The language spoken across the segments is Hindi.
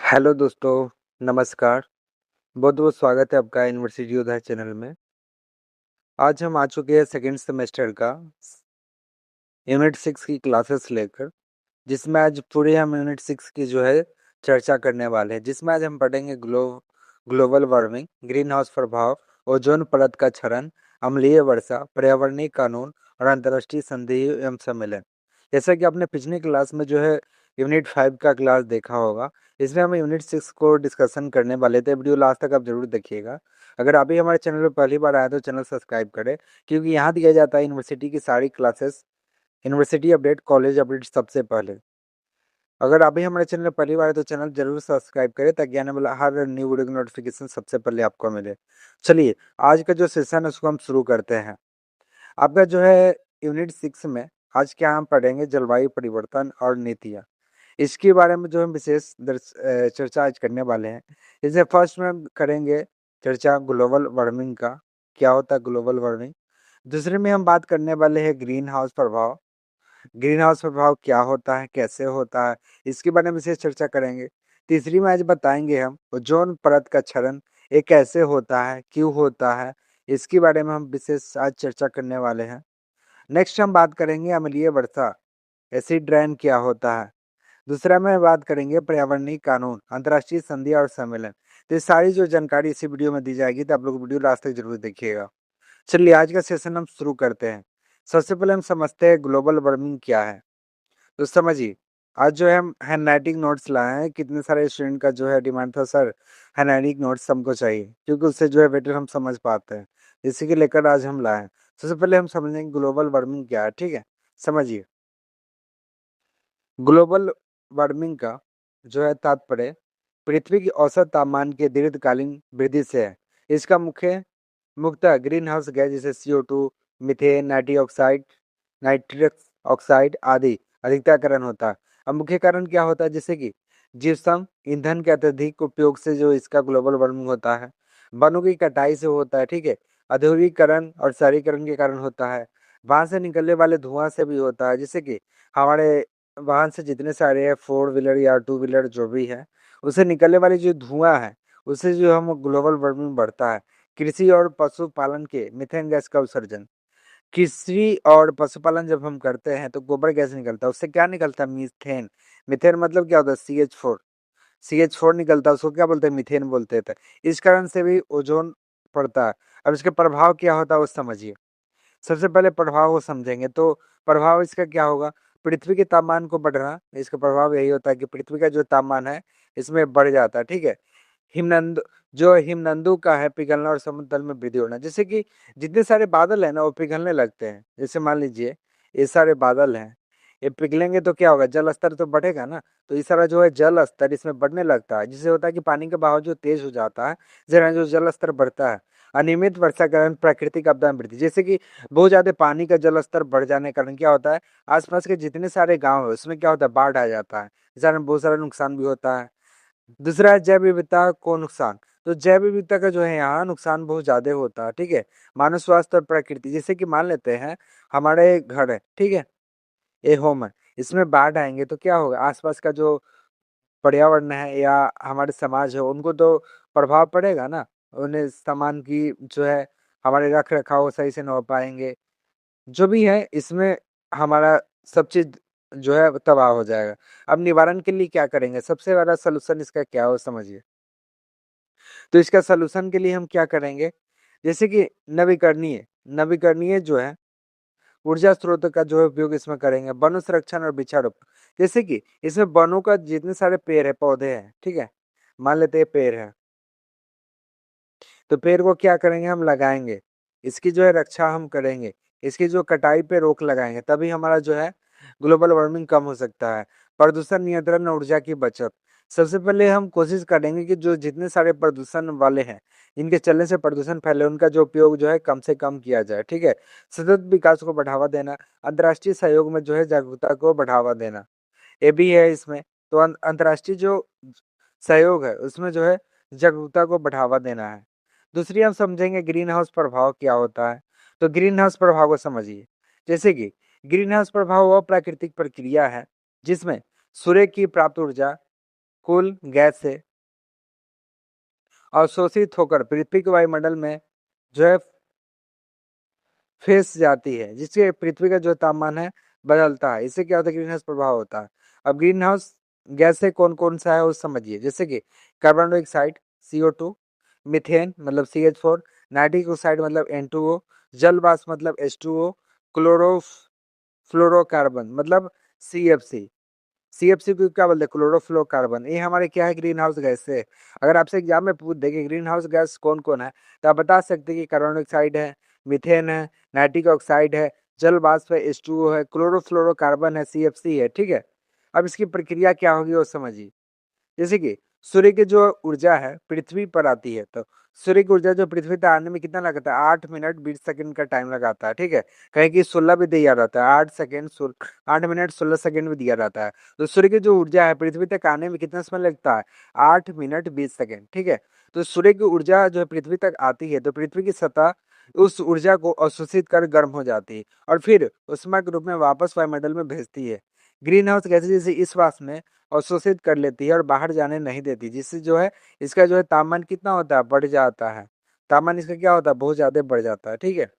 हेलो दोस्तों, नमस्कार। बहुत-बहुत स्वागत है आपका यूनिवर्सिटी योद्धा चैनल में। आज हम आ चुके हैं सेकंड सेमेस्टर का यूनिट 6 की क्लासेस लेकर, जिसमें आज पूरे हम यूनिट 6 की जो है चर्चा करने वाले हैं, जिसमें आज हम पढ़ेंगे ग्लोबल वार्मिंग, ग्रीन हाउस प्रभाव, ओजोन परत का क्षरण, अम्लीय वर्षा, पर्यावरणीय कानून और अंतर्राष्ट्रीय संधि एवं सम्मेलन। जैसा कि आपने पिछली क्लास में जो है यूनिट 5 का क्लास देखा होगा, इसमें हम यूनिट 6 को डिस्कशन करने वाले थे। वीडियो लास्ट तक आप जरूर देखिएगा। अगर आप भी हमारे चैनल पर पहली बार आए तो चैनल सब्सक्राइब करें, क्योंकि यहाँ दिया जाता है यूनिवर्सिटी की सारी classes, university update, college update सबसे पहले। अगर आप भी हमारे चैनल पर पहली बार है तो चैनल जरूर सब्सक्राइब करें, ताकि आने वाला हर न्यू वीडियो की नोटिफिकेशन सबसे पहले आपको मिले। चलिए, आज का जो सेशन है उसको हम शुरू करते हैं। आपका जो है यूनिट 6 में आज क्या हम पढ़ेंगे, जलवायु परिवर्तन और नीतियाँ। इसके बारे में जो हम विशेष चर्चा आज करने वाले हैं। जैसे फर्स्ट में हम करेंगे चर्चा ग्लोबल वार्मिंग का, क्या होता है ग्लोबल वार्मिंग। दूसरे में हम बात करने वाले हैं ग्रीन हाउस प्रभाव। ग्रीन हाउस प्रभाव क्या होता है, कैसे होता है, इसके बारे में विशेष चर्चा करेंगे। तीसरी में आज बताएंगे हम ओजोन परत का क्षरण, ये कैसे होता है, क्यों होता है, इसके बारे में हम विशेष आज चर्चा करने वाले हैं। नेक्स्ट हम बात करेंगे अम्लीय वर्षा, एसिड रेन क्या होता है। दूसरा में बात करेंगे पर्यावरणीय कानून, अंतर्राष्ट्रीय संधि और सम्मेलन। तो ये सारी जो जानकारी इसी वीडियो में दी जाएगी, तो आप लोग वीडियो लास्ट तक जरूर देखिएगा। चलिए, आज का सेशन हम शुरू करते हैं। सबसे पहले हम समझते हैं ग्लोबल वार्मिंग क्या है। तो समझिए, आज जो है हम हैंडराइटिंग नोट्स लाए हैं। कितने सारे स्टूडेंट का जो है डिमांड था, सर हैंडराइटिंग नोट्स हमको चाहिए, क्योंकि उससे जो है बेटर हम समझ पाते हैं। इसी के लेकर आज हम लाए हैं। सबसे पहले हम समझेंगे ग्लोबल वार्मिंग क्या है, ठीक है। समझिए, ग्लोबल वार्मिंग का जो है तात्पर्य पृथ्वी की औसत तापमान के दीर्घकालीन वृद्धि से है। इसका मुख्यतः ग्रीन हाउस गैस जैसे CO2, मीथेन, नाइट्रस ऑक्साइड आदि अधिकताकरण होता है। अब मुख्य कारण क्या होता है, जैसे कि जीवाश्म ईंधन के अत्यधिक उपयोग से जो इसका ग्लोबल वार्मिंग होता है। वनों की कटाई से होता है, ठीक है। औद्योगिकरण और शहरीकरण के कारण होता है। वहां से निकलने वाले धुआं से भी होता है, जैसे कि हमारे वाहन से जितने सारे हैं, 4 व्हीलर या 2 व्हीलर जो भी है, उससे निकलने वाली जो धुआं है, उससे जो हम ग्लोबल वार्मिंग बढ़ता है। कृषि और पशुपालन के मीथेन गैस का उत्सर्जन। कृषि और पशुपालन जब हम करते हैं तो गोबर गैस निकलता है, उससे क्या निकलता है, मीथेन। मीथेन मतलब क्या होता है, CH4 निकलता है, उसको क्या बोलते हैं, मीथेन बोलते थे। इस कारण से भी ओजोन पड़ता है। अब इसके प्रभाव क्या होता है वो समझिए। सबसे पहले प्रभाव को समझेंगे तो प्रभाव इसका क्या होगा, पृथ्वी के तापमान को बढ़ना। इसका प्रभाव यही होता है कि पृथ्वी का जो तापमान है इसमें बढ़ जाता है, ठीक है। हिमनद जो हिमनदों का है पिघलना और समुद्र तल में वृद्धि होना, जैसे कि जितने सारे बादल है ना वो पिघलने लगते हैं। जैसे मान लीजिए ये सारे बादल हैं, ये पिघलेंगे तो क्या होगा, जल स्तर तो बढ़ेगा ना। तो इस तरह जो है जल स्तर इसमें बढ़ने लगता है, जिससे होता है कि पानी का बहाव जो तेज हो जाता है, जरा जो जल स्तर बढ़ता है। अनियमित वर्षा के कारण प्राकृतिक आपदा में वृद्धि, जैसे कि बहुत ज्यादा पानी का जल स्तर बढ़ जाने के कारण क्या होता है, आसपास के जितने सारे गांव है उसमें क्या होता है, बाढ़ आ जाता है। इस कारण बहुत सारा नुकसान भी होता है। दूसरा है जैव विविधता को नुकसान। तो जैव विविधता का जो है यहाँ नुकसान बहुत ज्यादा होता है, ठीक है। मानव स्वास्थ्य और प्रकृति, जैसे कि मान लेते हैं हमारे घर है, ठीक है, ये होम है, इसमें बाढ़ आएंगे तो क्या होगा, आसपास का जो पर्यावरण है या हमारे समाज है उनको तो प्रभाव पड़ेगा ना। उन्हें सामान की जो है हमारे रख रखाव सही से न हो पाएंगे, जो भी है इसमें हमारा सब चीज जो है तबाह हो जाएगा। अब निवारण के लिए क्या करेंगे, सबसे बड़ा सोल्यूशन इसका क्या हो समझिए। तो इसका सोल्यूशन के लिए हम क्या करेंगे, जैसे कि नवीकरणीय नवीकरणीय जो है ऊर्जा स्रोत का जो है उपयोग इसमें करेंगे। वन संरक्षण और वृक्षारोपण, जैसे कि इसमें वनों का जितने सारे पेड़ है, पौधे हैं, ठीक है। मान लेते हैं पेड़ है, तो पेड़ को क्या करेंगे, हम लगाएंगे। इसकी जो है रक्षा हम करेंगे। इसकी जो कटाई पे रोक लगाएंगे, तभी हमारा जो है ग्लोबल वार्मिंग कम हो सकता है। प्रदूषण नियंत्रण और ऊर्जा की बचत, सबसे पहले हम कोशिश करेंगे कि जो जितने सारे प्रदूषण वाले हैं, जिनके चलने से प्रदूषण फैले, उनका जो उपयोग जो है कम से कम किया जाए, ठीक है। सतत विकास को बढ़ावा देना, अंतर्राष्ट्रीय सहयोग में जो है जागरूकता को बढ़ावा देना, ये भी है इसमें। तो अंतर्राष्ट्रीय जो सहयोग है उसमें जो है जागरूकता को बढ़ावा देना है। दूसरी हम समझेंगे ग्रीन हाउस प्रभाव क्या होता है। तो ग्रीन हाउस प्रभाव को समझिए, जैसे कि ग्रीन हाउस प्रभाव वह प्राकृतिक प्रक्रिया है जिसमें सूर्य की प्राप्त ऊर्जा कुल गैस से अवशोषित होकर पृथ्वी के वायुमंडल में जो है फंस जाती है, जिससे पृथ्वी का जो तापमान है बदलता है। इससे क्या होता है, ग्रीन हाउस प्रभाव होता है। अब ग्रीन हाउस गैस से कौन कौन सा है वो समझिए, जैसे कि कार्बन डाइऑक्साइड CO2, मीथेन मतलब CH4, नाइट्रिक ऑक्साइड मतलब N2O, जल वाष्प मतलब H2O, क्लोरो फ्लोरोकार्बन मतलब CFC। CFC को क्या बोलते हैं, क्लोरोफ्लोरोकार्बन। ये हमारे क्या है, ग्रीन हाउस गैस है। अगर आपसे एग्जाम में पूछ दे कि ग्रीन हाउस गैस कौन कौन है, तो आप बता सकते हैं कि कार्बन डाइऑक्साइड है, मीथेन है, नाइट्रिक ऑक्साइड है, जल वाष्प है H2O है, क्लोरोफ्लोरोकार्बन है, CFC है। ठीक है, अब इसकी प्रक्रिया क्या होगी वो समझिए। जैसे कि सूर्य की जो ऊर्जा है पृथ्वी पर आती है, तो सूर्य की ऊर्जा जो पृथ्वी तक आने में कितना लगता है, 8 मिनट 20 सेकंड का टाइम लगाता है। ठीक है, कहीं कि 16 भी दिया रहता है, 8 सेकंड 8 मिनट 16 सेकंड भी दिया रहता है। तो सूर्य की जो ऊर्जा है पृथ्वी तक आने में कितना समय लगता है, 8 मिनट 20 सेकंड। ठीक है, तो सूर्य की ऊर्जा जो है पृथ्वी तक आती है, तो पृथ्वी की सतह उस ऊर्जा को अवशोषित कर गर्म हो जाती है और फिर उष्मा के रूप में वापस वायुमंडल में भेजती है। ग्रीन हाउस गैसें जैसे इस वाष्प में अवशोषित कर लेती है और बाहर जाने नहीं देती, जिससे जो है इसका जो है तापमान कितना होता है, बढ़ जाता है। तापमान इसका क्या होता है, बहुत ज्यादा बढ़ जाता है। ठीक है,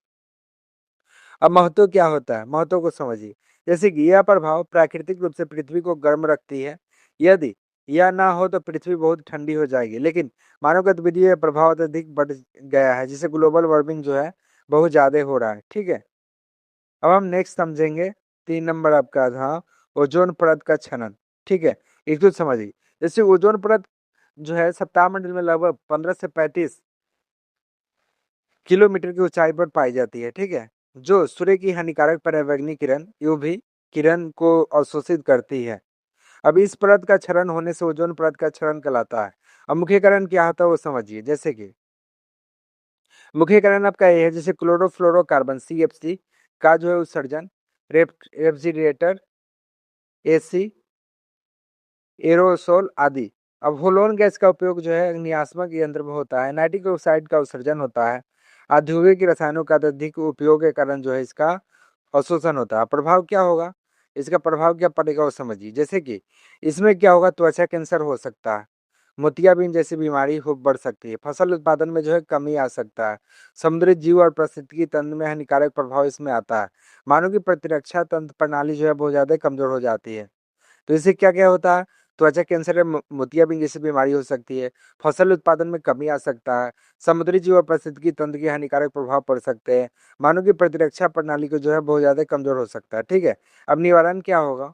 अब महत्व क्या होता है, महत्व को समझिए। जैसे कि यह प्रभाव प्राकृतिक रूप से पृथ्वी को गर्म रखती है। यदि यह ना हो तो पृथ्वी बहुत ठंडी हो जाएगी, लेकिन मानव गतिविधि यह प्रभाव अत्यधिक बढ़ गया है, जिससे ग्लोबल वार्मिंग जो है बहुत ज्यादा हो रहा है। ठीक है, अब हम नेक्स्ट समझेंगे 3 नंबर आपका था ओजोन परत का छनन। ठीक है, एक तो समझिए, जैसे ओजोन परत जो है सप्ताह मंडल में लगभग 15 से 35 किलोमीटर की ऊंचाई पर पाई जाती है। ठीक है, जो सूर्य की हानिकारक पराबैंगनी किरण UV किरण को अवशोषित करती है। अब इस परत का क्षरण होने से ओजोन परत का क्षरण कहलाता है। अब मुख्य कारण क्या होता है वो समझिए। जैसे कि मुख्य कारण आपका ये है, जैसे क्लोरोफ्लोरोकार्बन CFC का जो है उत्सर्जन, रेफ्रिजरेटर AC, एरोसोल आदि। अब होलोन गैस का उपयोग जो है नियास्मक यंत्र में होता है। नाइट्रिक ऑक्साइड का उत्सर्जन होता है। औद्योगिक रसायनों का अत्यधिक उपयोग के कारण जो है इसका अवशोषण होता है। प्रभाव क्या होगा, इसका प्रभाव क्या पड़ेगा वो समझिए। जैसे कि इसमें क्या होगा, त्वचा कैंसर हो सकता है, मोतियाबिंद जैसी बीमारी हो बढ़ सकती है, फसल उत्पादन में जो है कमी आ सकता है, समुद्री जीव और पारिस्थितिकी तंत्र में हानिकारक प्रभाव इसमें आता है। मानव की प्रतिरक्षा तंत्र प्रणाली जो है बहुत ज्यादा कमजोर हो जाती है। तो इससे क्या क्या होता है, त्वचा कैंसर या मोतियाबिंद जैसी बीमारी हो सकती है, फसल उत्पादन में कमी आ सकता है, समुद्री जीव और पारिस्थितिकी तंत्र के हानिकारक प्रभाव पड़ सकते हैं, मानव की प्रतिरक्षा प्रणाली को जो है बहुत ज्यादा कमजोर हो सकता है। ठीक है, अब निवारण क्या होगा,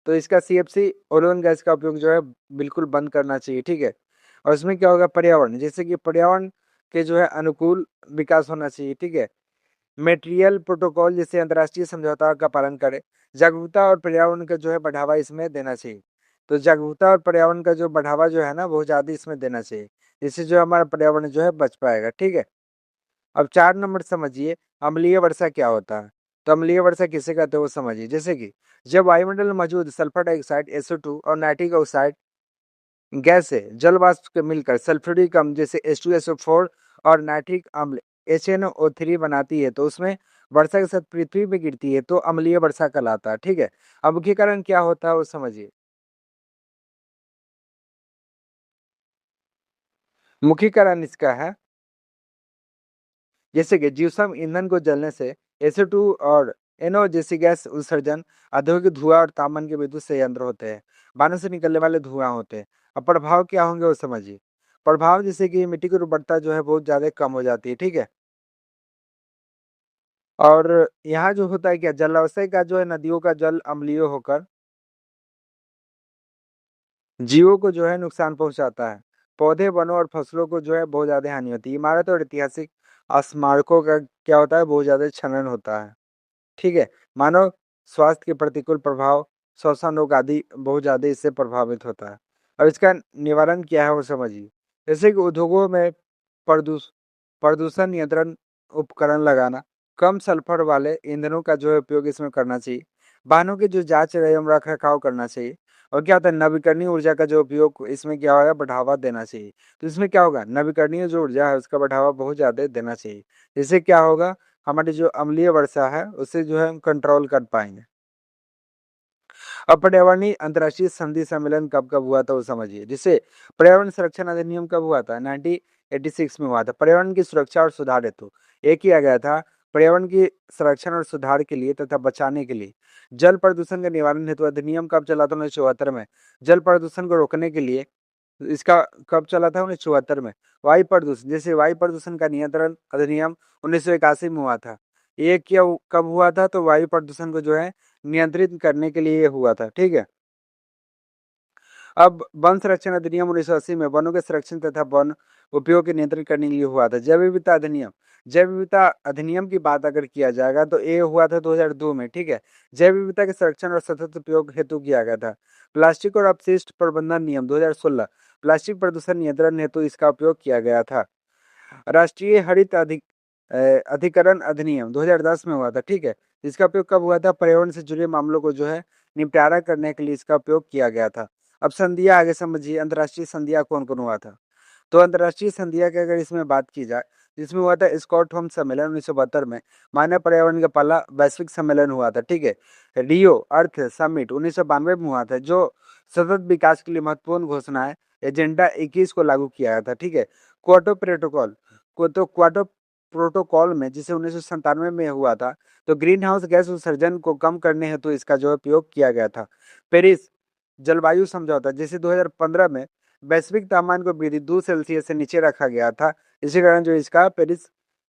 तो इसका CFC ओजोन गैस का उपयोग जो है बिल्कुल बंद करना चाहिए। ठीक है, और इसमें क्या होगा, पर्यावरण, जैसे कि पर्यावरण के जो है अनुकूल विकास होना चाहिए। ठीक है, मेटेरियल प्रोटोकॉल जैसे अंतर्राष्ट्रीय समझौता का पालन करें, जागरूकता और पर्यावरण का जो है बढ़ावा इसमें देना चाहिए। तो जागरूकता और पर्यावरण का जो बढ़ावा जो है ना बहुत ज्यादा इसमें देना चाहिए, जिससे जो हमारा पर्यावरण जो है बच पाएगा। ठीक है, अब 4 नंबर समझिए, अम्लीय वर्षा क्या होता है। तो अम्लीय वर्षा किसे कहते हैं वो समझिए। जैसे कि जब वायुमंडल में मौजूद सल्फर डाइऑक्साइड SO2 और नाइट्रिक ऑक्साइड गैस से जल वाष्प के मिलकर सल्फ्यूरिक अम्ल जैसे H2SO4 और नाइट्रिक अम्ल HNO3 बनाती है, तो उसमें वर्षा के साथ पृथ्वी में गिरती है, तो अम्लीय वर्षा कहलाता है। ठीक है, अब मुख्य कारण क्या होता है वो समझिए। मुख्य कारण इसका है, जैसे कि जीवाश्म ईंधन को जलने से SO2 और NO जैसी गैस उत्सर्जन, औद्योगिक धुआं और तापमान के विद्युत संयंत्र होते हैं, वाहनों से निकलने वाले धुआं होते हैं। अब प्रभाव क्या होंगे वो समझिए। प्रभाव जैसे कि मिट्टी की उर्वरता जो है बहुत ज्यादा कम हो जाती है। ठीक है, और यहाँ जो होता है क्या, जलाशय का जो है नदियों का जल अम्लीय होकर जीवों को जो है नुकसान पहुंचाता है। पौधे वनों और फसलों को जो है बहुत ज्यादा हानि होती है। इमारत और ऐतिहासिक स्मारकों का क्या होता है, बहुत ज्यादा छनन होता है। ठीक है, मानव स्वास्थ्य के प्रतिकूल प्रभाव, श्वसन रोग आदि बहुत ज्यादा इससे प्रभावित होता है। अब इसका निवारण क्या है वो समझिए। जैसे कि उद्योगों में प्रदूष प्रदूषण नियंत्रण उपकरण लगाना, कम सल्फर वाले ईंधनों का जो है उपयोग इसमें करना चाहिए, वाहनों की जो जांच एवं रख रखाव करना चाहिए, और क्या होता है नवीकरणीय ऊर्जा का जो उपयोग इसमें क्या होगा, बढ़ावा देना चाहिए। तो इसमें क्या होगा, नवीकरणीय जो ऊर्जा है उसका बढ़ावा बहुत ज्यादा देना चाहिए। इससे क्या होगा, हमारी जो अम्लीय वर्षा है उससे जो है हम कंट्रोल कर पाएंगे। अब पर्यावरणीय अंतर्राष्ट्रीय संधि सम्मेलन कब कब हुआ था वो समझिए। जिससे पर्यावरण संरक्षण अधिनियम कब हुआ था? 1986 में हुआ था। पर्यावरण की सुरक्षा और सुधार हेतु एक किया गया था पर्यावरण की संरक्षण और सुधार के लिए तथा बचाने के लिए। जल प्रदूषण के निवारण हेतु अधिनियम कब चला था? 1974 में। जल प्रदूषण को रोकने के लिए इसका कब चला था? 1974 में। वायु प्रदूषण, जैसे वायु प्रदूषण का नियंत्रण अधिनियम 1981 में हुआ था। ये क्या कब हुआ था? तो वायु प्रदूषण को जो है नियंत्रित करने के लिए ये हुआ था। ठीक है। अब वन संरक्षण अधिनियम 1980 में वनों के संरक्षण तथा वन उपयोग के नियंत्रण करने के लिए हुआ था। जैव विविधता अधिनियम, जैव विविधता अधिनियम की बात अगर किया जाएगा तो ये हुआ था 2002 में। ठीक है। जैव विविधता के संरक्षण और सतत उपयोग हेतु किया गया था। प्लास्टिक और अपशिष्ट प्रबंधन नियम 2016, प्लास्टिक प्रदूषण नियंत्रण हेतु इसका उपयोग किया गया था। राष्ट्रीय हरित अधिकरण अधिनियम 2010 में हुआ था। ठीक है। इसका उपयोग कब हुआ था? पर्यावरण से जुड़े मामलों को जो है निपटारा करने के लिए इसका उपयोग किया गया था। अब संधिया आगे समझिए। अंतर्राष्ट्रीय संधिया कौन कौन हुआ था? तो अंतर्राष्ट्रीय संधिया की अगर इसमें बात की जाए, जिसमें हुआ था स्टॉकहोम सम्मेलन 1972 में। मानव पर्यावरण का पहला वैश्विक सम्मेलन हुआ था। ठीक है। रियो अर्थ समिट 1992 में हुआ था, जो सतत विकास के लिए महत्वपूर्ण घोषणाएं एजेंडा 21 को लागू किया गया था। ठीक है। क्योटो प्रोटोकॉल, क्योटो प्रोटोकॉल में जिसे 1997 में हुआ था, तो ग्रीन हाउस गैस उत्सर्जन को कम करने हेतु इसका जो है उपयोग किया गया था। पेरिस जलवायु समझौता, जिसे 2015 में वैश्विक तापमान को वृद्धि 2 सेल्सियस से नीचे रखा गया था, इसी कारण जो इसका पेरिस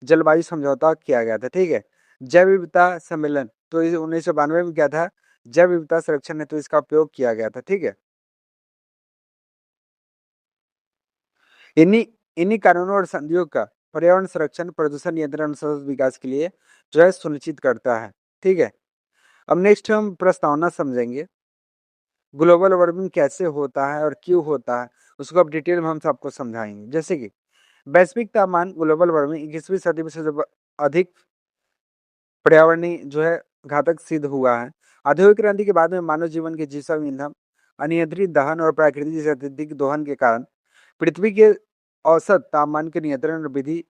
जलवायु समझौता किया गया था। ठीक है। जैव विविधता सम्मेलन तो 1992 में किया था। जैव विविधता संरक्षण हेतु इसका उपयोग किया गया था। ठीक है। इन्हीं इन्हीं कानूनों और संधियों का पर्यावरण संरक्षण, प्रदूषण नियंत्रण और सतत विकास के लिए जो है सुनिश्चित करता है। ठीक है। अब नेक्स्ट हम प्रस्तावना समझेंगे। ग्लोबल वार्मिंग कैसे होता है और क्यों होता है, उसको अब डिटेल में हम सबको समझाएंगे। जैसे कि वैश्विक तापमान ग्लोबल वार्मिंग 21वीं सदी में से अधिक पर्यावरणीय जो है घातक सिद्ध हुआ है। औद्योगिक क्रांति के बाद में मानव जीवन के जीवाश्म ईंधन, अनियंत्रित दहन और प्राकृतिक से अत्यधिक दोहन के कारण पृथ्वी के औसत तापमान के नियंत्रण और विधि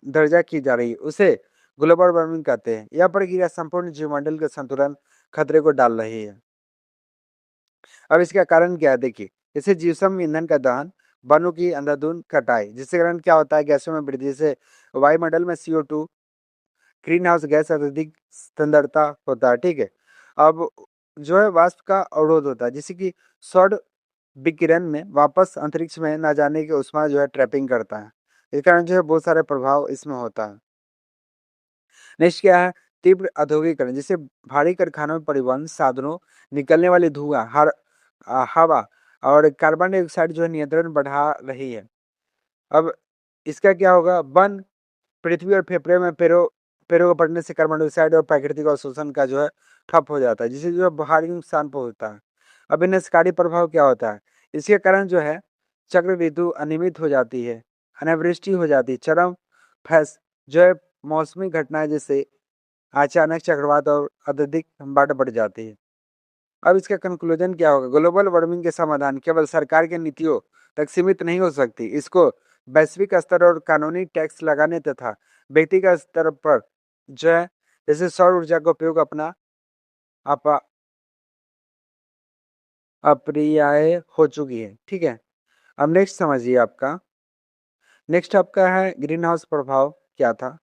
दर्जा की जा रही है, उसे ग्लोबल वार्मिंग कहते हैं। यह प्रक्रिया संपूर्ण जीवमंडल के संतुलन खतरे को डाल रही है। अब इसका कारण क्या है? देखिए, जैसे जीवाश्म ईंधन का दहन, वनों की अंधाधुंध कटाई, जिसके कारण क्या होता है? गैसों में वृद्धि से वायुमंडल में CO2 ग्रीन हाउस गैस अत्यधिक सांद्रता होता है। ठीक है। अब जो है वाष्प का अवरोध होता है, जिससे कि सौर विकिरण में वापस अंतरिक्ष में ना जाने की उष्मा जो है ट्रैपिंग करता है। इस कारण जो है बहुत सारे प्रभाव इसमें होता है। नेक्स्ट क्या है? तीव्र औद्योगिकरण, जिससे भारी कारखानों में परिवहन साधनों निकलने वाली धुआं, हवा और कार्बन डाइऑक्साइड जो है नियंत्रण बढ़ा रही है। अब इसका क्या होगा? वन पृथ्वी और फेफड़े में पेड़ों को पड़ने से कार्बन डाइऑक्साइड और प्राकृतिक अवशोषण का जो है ठप हो जाता है, जिससे जो है भारी नुकसान पहुंचता है। अब विनाशकारी प्रभाव क्या होता है? इसके कारण जो है चक्र ऋतु अनियमित हो जाती है, अनावृष्टि हो जाती है, चरम फैस जो है मौसमी घटनाएं जैसे अचानक चक्रवात और अत्यधिक बाढ़ बढ़ जाती है। अब इसका कंक्लूजन क्या होगा? ग्लोबल वार्मिंग के समाधान केवल सरकार की नीतियों तक सीमित नहीं हो सकती। इसको वैश्विक स्तर और कानूनी टैक्स लगाने तथा व्यक्तिगत स्तर पर जो है जैसे सौर ऊर्जा का उपयोग अपना अपा अप्रियाय हो चुकी है। ठीक है। अब नेक्स्ट समझिए आपका। नेक्स्ट आपका है ग्रीन हाउस प्रभाव क्या था?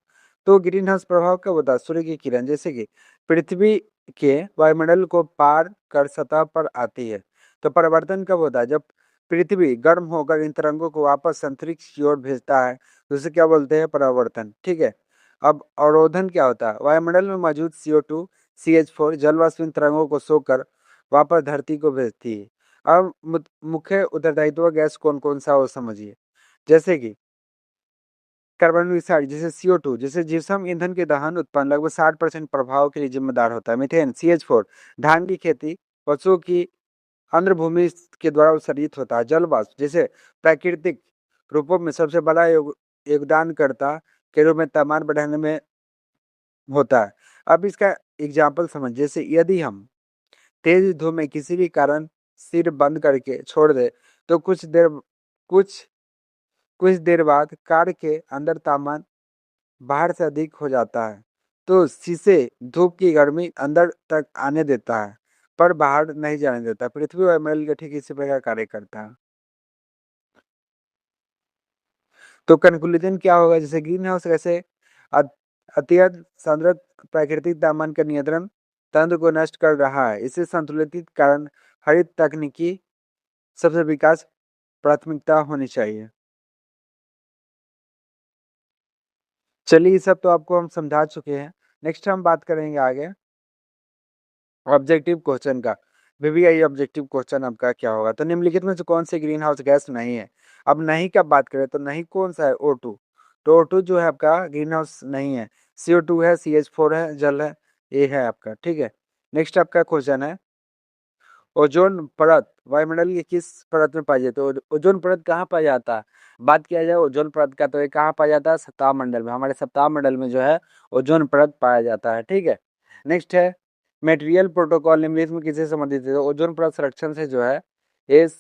तो ग्रीन हाउस प्रभाव क्या होता है? सूर्य की किरण जैसे कि पृथ्वी के वायुमंडल को पार कर सतह पर आती है। तो परिवर्तन कब होता है? जब पृथ्वी गर्म होकर इन तरंगों को वापस अंतरिक्ष की ओर भेजता है, तो उसे क्या बोलते हैं? परावर्तन। ठीक है। अब अवरोधन क्या होता है? वायुमंडल में मौजूद CO2 CH4 जल वाष्प इन तरंगों को सोकर वापस धरती को भेजती है। अब मुख्य उत्तरदायित्व गैस कौन कौन सा हो समझिए। जैसे कि कार्बन डाइऑक्साइड जैसे CO2, जैसे जीवाश्म ईंधन के दहन उत्पन्न लगभग 60% प्रभाव के लिए जिम्मेदार होता है। मीथेन CH4 धान की खेती, पशुओं की आर्द्र भूमि के द्वारा उत्सर्जित होता है। जल वाष्प जैसे प्राकृतिक रूपों में सबसे बड़ा योगदानकर्ता के रूप में तापमान बढ़ाने में होता है। अब इसका एग्जाम्पल समझ, जैसे यदि हम तेज धूप में किसी भी कारण सिर बंद करके छोड़ दे, तो कुछ कुछ देर बाद कार के अंदर तापमान बाहर से अधिक हो जाता है, तो शीशे धूप की गर्मी अंदर तक आने देता है पर बाहर नहीं जाने देता। पृथ्वी वायुमंडल के ठीक इसी प्रकार कार्य करता है। तो कंक्लूजन क्या होगा, जैसे ग्रीन हाउस कैसे अत्यधिक सांद्र प्राकृतिक तापमान का नियंत्रण तंत्र को नष्ट कर रहा है। इसे संतुलित कारण हरित तकनीकी सबसे विकास प्राथमिकता होनी चाहिए। चलिए, ये सब तो आपको हम समझा चुके हैं। नेक्स्ट हम बात करेंगे आगे ऑब्जेक्टिव क्वेश्चन का। वीवीआई ऑब्जेक्टिव क्वेश्चन आपका क्या होगा, तो निम्नलिखित में से कौन सी ग्रीन हाउस गैस नहीं है। अब नहीं का बात करें तो नहीं कौन सा है, O2। तो O2 जो है आपका ग्रीन हाउस नहीं है। CO2 है, CH4 है, जल है, ये है आपका। ठीक है, नेक्स्ट आपका क्वेश्चन है ओजोन परत वायुमंडल की किस परत में पाई जाती है। तो ओजोन परत कहाँ पाया जाता है, बात किया जाए ओजोन परत का, तो ये कहाँ पाया जाता है, सप्ताह मंडल में। हमारे सप्ताह मंडल में जो है ओजोन परत पाया जाता है। ठीक है, नेक्स्ट है मेटेरियल प्रोटोकॉल निम्नलिखित में किससे संबंधित है। तो ओजोन परत संरक्षण से जो है इस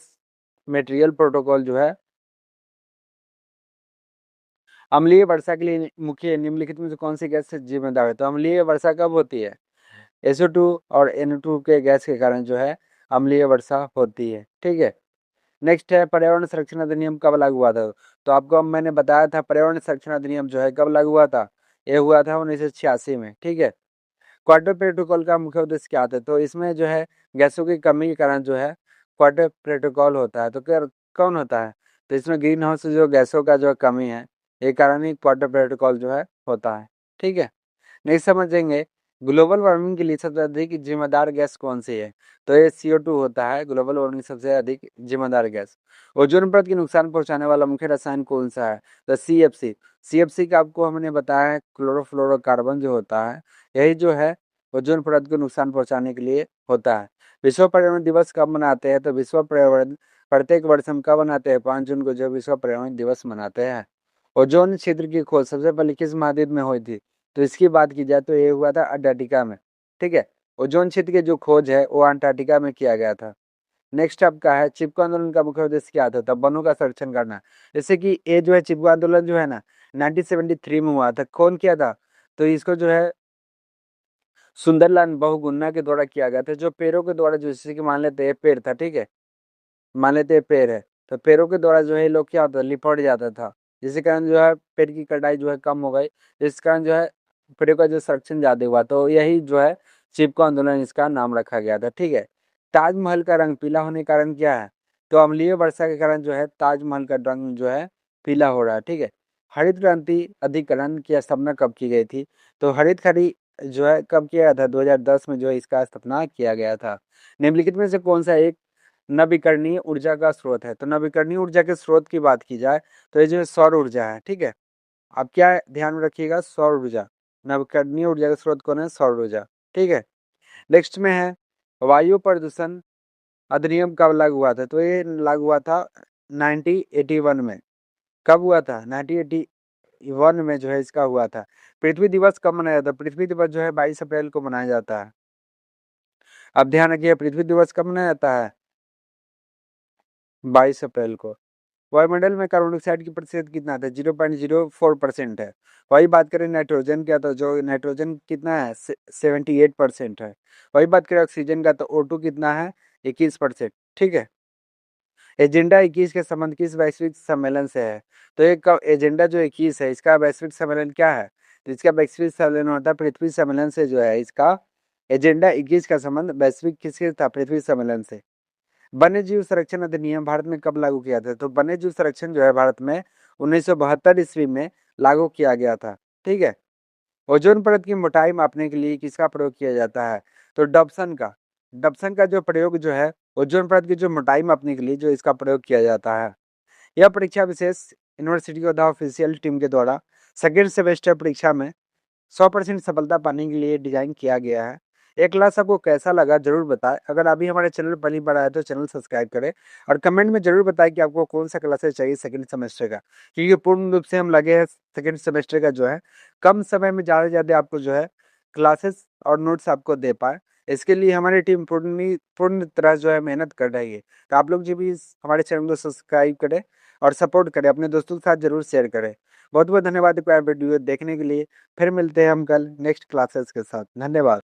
मेटेरियल प्रोटोकॉल जो है अम्लीय वर्षा के लिए मुख्य निम्नलिखित में से कौन सी गैस जिम्मेदार है। तो अम्लीय वर्षा कब होती है, SO2 और NO2 के गैस के कारण जो है अम्लीय वर्षा होती है। ठीक है, नेक्स्ट है पर्यावरण संरक्षण अधिनियम कब लागू हुआ था। तो आपको अब मैंने बताया था पर्यावरण संरक्षण अधिनियम जो है कब लागू हुआ था, ये हुआ था 1986 में। ठीक है, क्वार्टर प्रोटोकॉल का मुख्य उद्देश्य क्या था। तो इसमें जो है गैसों की कमी के कारण जो है क्वार्टर प्रोटोकॉल होता है। तो क्या कौन होता है, तो इसमें ग्रीन हाउस जो गैसों का जो कमी है ये कारण ही क्वार्टर प्रोटोकॉल जो है होता है। ठीक है, नहीं समझेंगे ग्लोबल वार्मिंग के लिए सबसे अधिक जिम्मेदार गैस कौन सी है। तो ये CO2 होता है ग्लोबल वार्मिंग सबसे अधिक जिम्मेदार गैस। ओजोन परत के नुकसान पहुंचाने वाला मुख्य रसायन कौन सा है। तो CFC का आपको हमने बताया है क्लोरोफ्लोरोकार्बन जो होता है यही जो है ओजोन परत को नुकसान पहुंचाने के लिए होता है। विश्व पर्यावरण दिवस कब मनाते हैं। तो विश्व पर्यावरण प्रत्येक वर्ष हम कब मनाते हैं, 5 जून को जो विश्व पर्यावरण दिवस मनाते हैं। ओजोन क्षेत्र की खोज सबसे पहले किस महाद्वीप में हुई थी। तो इसकी बात की जाए तो ये हुआ था अंटार्कटिका में। ठीक है, ओजोन क्षेत्र की जो खोज है वो अंटार्कटिका में किया गया था। नेक्स्ट आपका है चिपको आंदोलन का मुख्य उद्देश्य क्या था, वनों का संरक्षण करना। जैसे कि ये जो है चिपको आंदोलन जो है ना 1973 में हुआ था, कौन किया था। तो इसको जो है सुंदरलाल बहुगुणा के द्वारा किया गया था। जो पेड़ों के द्वारा जो जैसे कि मान लेते हैं पेड़ था, ठीक है, मान लेते हैं पेड़ है, तो पेड़ों के द्वारा जो है लोग क्या होता लिपट जाता था, जिसके कारण जो है पेड़ की कटाई जो है कम हो गई, जिस कारण जो है पेड़ों का जो संरक्षण ज्यादा हुआ। तो यही जो है चिपको आंदोलन इसका नाम रखा गया था। ठीक है, ताजमहल का रंग पीला होने के कारण क्या है। तो अम्लीय वर्षा के कारण जो है ताजमहल का रंग जो है पीला हो रहा है। ठीक है, हरित क्रांति अधिकरण की स्थापना कब की गई थी। तो हरित क्रांति जो है कब किया गया था, 2010 में जो है इसका स्थापना किया गया था। निम्नलिखित में से कौन सा एक नवीकरणीय ऊर्जा का स्रोत है। तो नवीकरणीय ऊर्जा के स्रोत की बात की जाए तो ये जो सौर ऊर्जा है। ठीक है, आप क्या ध्यान में रखिएगा, सौर ऊर्जा। नवीकरणीय ऊर्जा का स्रोत कौन है, सौर ऊर्जा। ठीक है, नेक्स्ट में है वायु प्रदूषण अधिनियम कब लागू हुआ था। तो ये लागू हुआ था 1981 में। कब हुआ था, 1981 में जो है इसका हुआ था। पृथ्वी दिवस कब मनाया जाता है। पृथ्वी दिवस जो है 22 अप्रैल को मनाया जाता है। अब ध्यान रखिए पृथ्वी दिवस कब मनाया जाता है, 22 अप्रैल को। वायुमंडल में कार्बन डाइऑक्साइड की प्रतिशत कितना था, 0.04% है। वही बात करें नाइट्रोजन का, तो जो नाइट्रोजन कितना है 78% है। वही बात करें ऑक्सीजन का, तो O2 कितना है 21%। ठीक है, एजेंडा 21 के संबंध किस वैश्विक सम्मेलन से है। तो एक एजेंडा जो 21 है इसका वैश्विक सम्मेलन क्या है। तो इसका वैश्विक सम्मेलन होता है पृथ्वी सम्मेलन से जो है इसका एजेंडा 21 का संबंध वैश्विक किसके था, पृथ्वी सम्मेलन से। वन्य जीव संरक्षण अधिनियम भारत में कब लागू किया था। तो वन्य जीव संरक्षण जो है भारत में 1972 ईस्वी में लागू किया गया था। ठीक है, ओजोन परत की मोटाई मापने के लिए किसका प्रयोग किया जाता है। तो डॉप्सन का जो प्रयोग जो है ओजोन परत की जो मोटाई मापने के लिए जो इसका प्रयोग किया जाता है। यह परीक्षा विशेष university of the official team के द्वारा सेकेंड सेमेस्टर परीक्षा में 100% सफलता पाने के लिए डिजाइन किया गया है। ये क्लास आपको कैसा लगा जरूर बताएं। अगर अभी हमारे चैनल पहली बार आए तो चैनल सब्सक्राइब करें और कमेंट में जरूर बताएं कि आपको कौन सा क्लासेस चाहिए सेकंड सेमेस्टर का, क्योंकि पूर्ण रूप से हम लगे हैं सेकंड सेमेस्टर का जो है कम समय में ज़्यादा से ज़्यादा आपको जो है क्लासेस और नोट्स आपको दे पाए। इसके लिए हमारी टीम पूर्ण तरह जो है मेहनत कर रही है। तो आप लोग जो भी हमारे चैनल को सब्सक्राइब करें और सपोर्ट करें, अपने दोस्तों के साथ जरूर शेयर करें। बहुत बहुत धन्यवाद वीडियो देखने के लिए। फिर मिलते हैं हम कल नेक्स्ट क्लासेस के साथ। धन्यवाद।